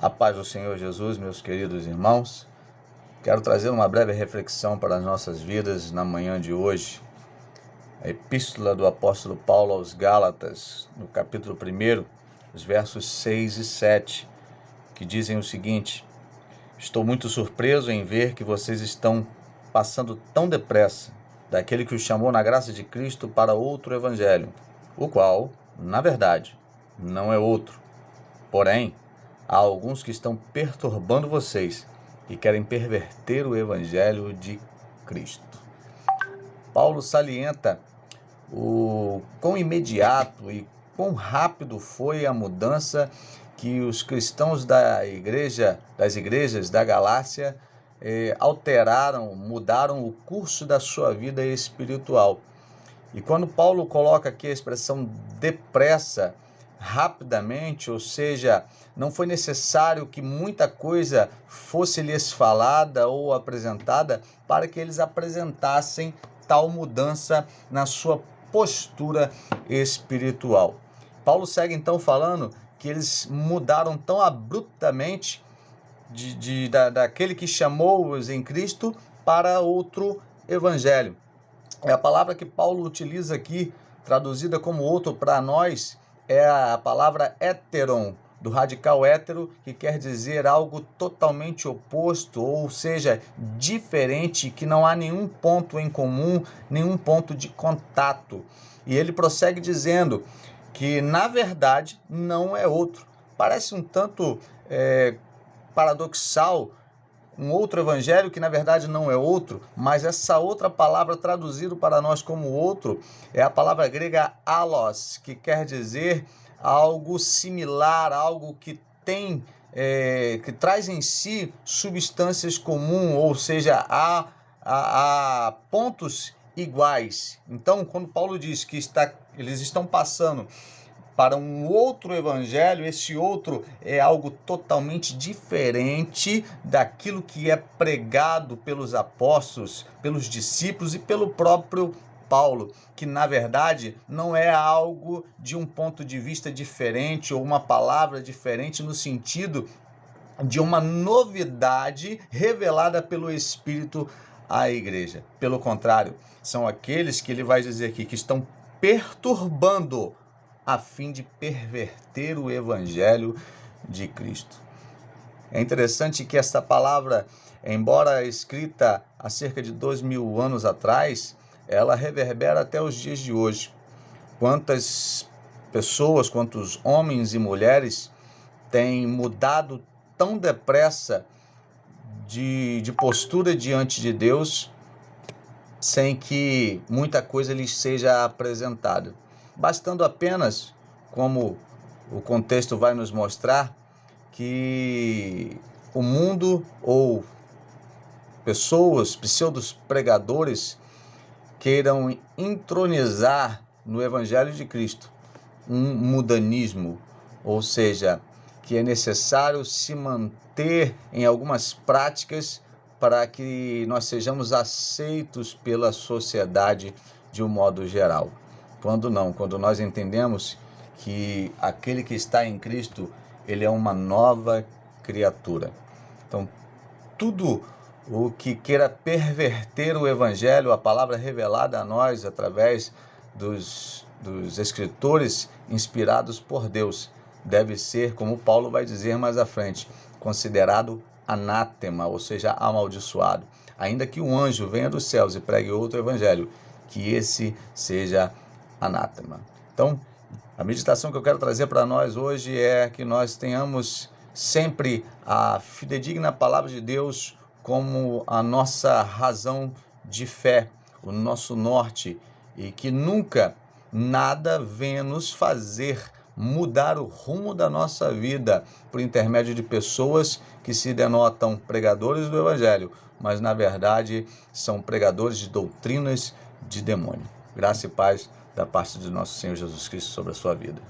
A paz do Senhor Jesus, meus queridos irmãos. Quero trazer uma breve reflexão para as nossas vidas na manhã de hoje. A epístola do apóstolo Paulo aos Gálatas, no capítulo 1, os versos 6 e 7, que dizem o seguinte: estou muito surpreso em ver que vocês estão passando tão depressa daquele que os chamou na graça de Cristo para outro evangelho, o qual, na verdade, não é outro. Porém, há alguns que estão perturbando vocês e querem perverter o evangelho de Cristo. Paulo salienta o quão imediato e quão rápido foi a mudança que os cristãos das igrejas da Galácia mudaram o curso da sua vida espiritual. E quando Paulo coloca aqui a expressão depressa, rapidamente, ou seja, não foi necessário que muita coisa fosse lhes falada ou apresentada para que eles apresentassem tal mudança na sua postura espiritual. Paulo segue então falando que eles mudaram tão abruptamente daquele que chamou-os em Cristo para outro evangelho. A palavra que Paulo utiliza aqui, traduzida como outro para nós, é a palavra héteron, do radical hétero, que quer dizer algo totalmente oposto, ou seja, diferente, que não há nenhum ponto em comum, nenhum ponto de contato. E ele prossegue dizendo que, na verdade, não é outro. Parece um tanto paradoxal, um outro evangelho que na verdade não é outro, mas essa outra palavra traduzida para nós como outro é a palavra grega allos, que quer dizer algo similar, algo que tem, que traz em si substâncias comuns, ou seja, há pontos iguais. Então, quando Paulo diz que eles estão passando para um outro evangelho, esse outro é algo totalmente diferente daquilo que é pregado pelos apóstolos, pelos discípulos e pelo próprio Paulo, que na verdade não é algo de um ponto de vista diferente ou uma palavra diferente no sentido de uma novidade revelada pelo Espírito à igreja. Pelo contrário, são aqueles que ele vai dizer aqui que estão perturbando a fim de perverter o evangelho de Cristo. É interessante que esta palavra, embora escrita há cerca de 2000 anos atrás, ela reverbera até os dias de hoje. Quantas pessoas, quantos homens e mulheres têm mudado tão depressa de postura diante de Deus, sem que muita coisa lhes seja apresentada. Bastando apenas, como o contexto vai nos mostrar, que o mundo ou pessoas, pseudos pregadores, queiram entronizar no Evangelho de Cristo um mudanismo, ou seja, que é necessário se manter em algumas práticas para que nós sejamos aceitos pela sociedade de um modo geral. Quando não, quando nós entendemos que aquele que está em Cristo, ele é uma nova criatura. Então, tudo o que queira perverter o evangelho, a palavra revelada a nós através dos escritores inspirados por Deus, deve ser, como Paulo vai dizer mais à frente, considerado anátema, ou seja, amaldiçoado. Ainda que um anjo venha dos céus e pregue outro evangelho, que esse seja anátema. Então, a meditação que eu quero trazer para nós hoje é que nós tenhamos sempre a fidedigna palavra de Deus como a nossa razão de fé, o nosso norte, e que nunca nada venha nos fazer mudar o rumo da nossa vida por intermédio de pessoas que se denotam pregadores do Evangelho, mas na verdade são pregadores de doutrinas de demônio. Graça e paz da parte de nosso Senhor Jesus Cristo sobre a sua vida.